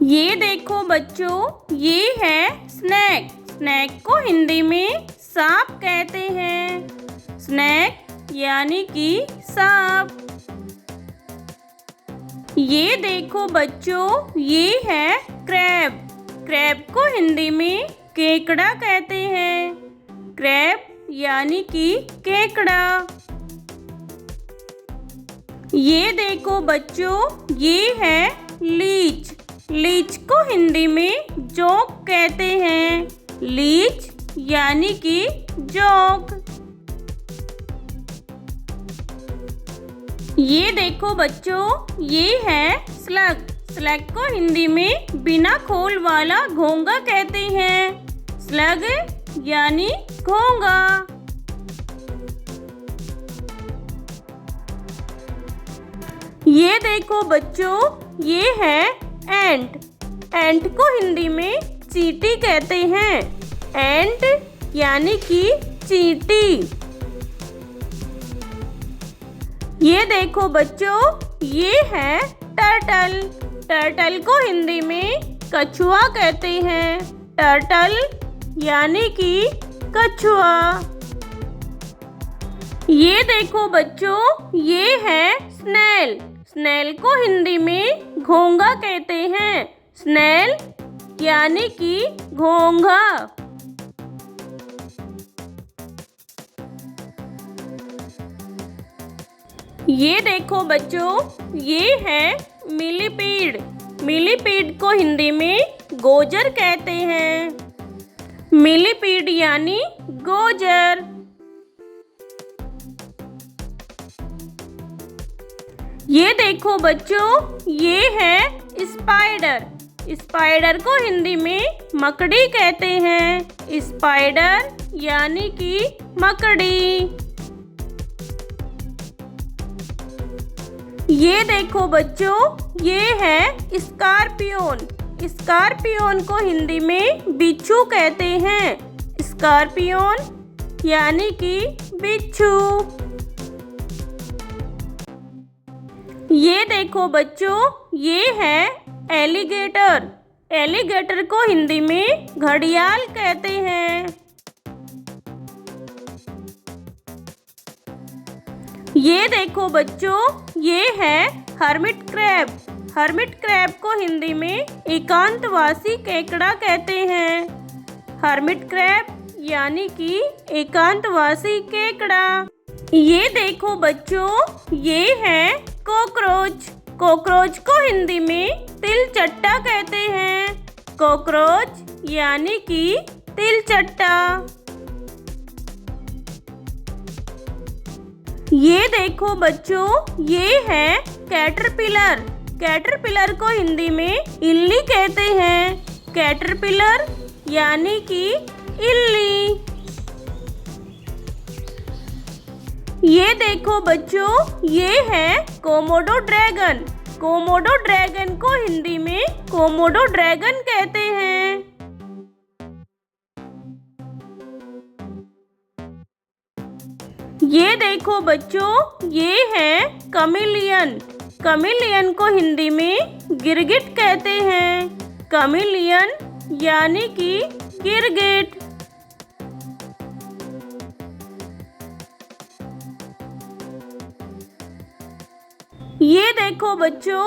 ये देखो बच्चों, ये है स्नैक। स्नैक को हिंदी में सांप कहते हैं। स्नैक यानी कि सांप। ये देखो बच्चों, ये है क्रैब। क्रैब को हिंदी में केकड़ा कहते हैं। क्रैब यानी कि केकड़ा। ये देखो बच्चों, ये है लीच। लीच को हिंदी में जोंक कहते हैं। लीच यानी कि जोंक। ये देखो बच्चों, ये है स्लग। स्लग को हिंदी में बिना खोल वाला घोंगा कहते हैं। स्लग यानी घोंगा। ये देखो बच्चों, ये है एंट। एंट को हिंदी में चींटी कहते हैं। एंट यानी कि चींटी। ये देखो बच्चों, ये है टर्टल। टर्टल को हिंदी में कछुआ कहते हैं। टर्टल यानी कि कछुआ। ये देखो बच्चों, ये है स्नेल। स्नेल को हिंदी में घोंघा कहते हैं। स्नेल यानी कि घोंघा। ये देखो बच्चों, ये है मिलीपीड। मिलीपीड को हिंदी में गोजर कहते हैं। मिलीपीड यानी गोजर। ये देखो बच्चों, ये है स्पाइडर। स्पाइडर को हिंदी में मकड़ी कहते हैं। स्पाइडर यानी कि मकड़ी। ये देखो बच्चों, ये है स्कॉर्पियन। स्कॉर्पियन को हिंदी में बिच्छू कहते हैं। स्कॉर्पियन यानी कि बिच्छू। ये देखो बच्चों, ये है एलिगेटर। एलिगेटर को हिंदी में घड़ियाल कहते हैं। ये देखो बच्चों, ये है हर्मिट क्रैब। हर्मिट क्रैब को हिंदी में एकांतवासी केकड़ा कहते हैं। हर्मिट क्रैब यानी कि एकांतवासी केकड़ा। ये देखो बच्चों, ये है कॉकरोच। कॉकरोच को हिंदी में तिलचट्टा कहते हैं। कॉकरोच यानी कि तिलचट्टा। ये देखो बच्चों, ये है कैटरपिलर। कैटरपिलर को हिंदी में इल्ली कहते हैं। कैटरपिलर यानी कि इल्ली। ये देखो बच्चों, ये है कोमोडो ड्रैगन। कोमोडो ड्रैगन को हिंदी में कोमोडो ड्रैगन कहते हैं। ये देखो बच्चों, ये है कमिलियन। कमिलियन को हिंदी में गिरगिट कहते हैं। कमिलियन यानी कि गिरगिट। ये देखो बच्चों,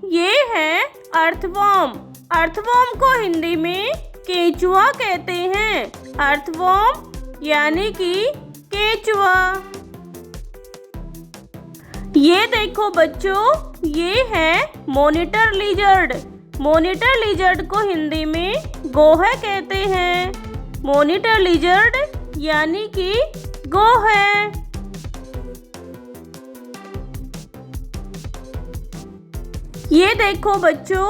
ये है अर्थवॉर्म। अर्थवॉर्म को हिंदी में केंचुआ कहते हैं। अर्थवॉर्म यानी कि केंचुआ। ये देखो बच्चों, ये है मॉनिटर लिजर्ड। मॉनिटर लिजर्ड को हिंदी में गोहे कहते हैं। मॉनिटर लिजर्ड यानी कि गोहे। ये देखो बच्चों,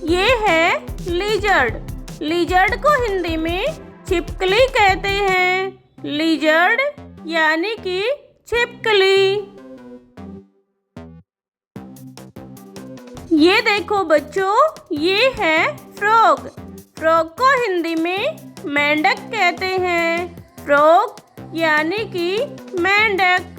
ये है लिजर्ड। लिजर्ड को हिंदी में छिपकली कहते हैं। लिजर्ड यानी कि छिपकली। ये देखो बच्चों, ये है फ्रॉग। फ्रॉग को हिंदी में मेंढक कहते हैं। फ्रॉग यानी कि मेंढक।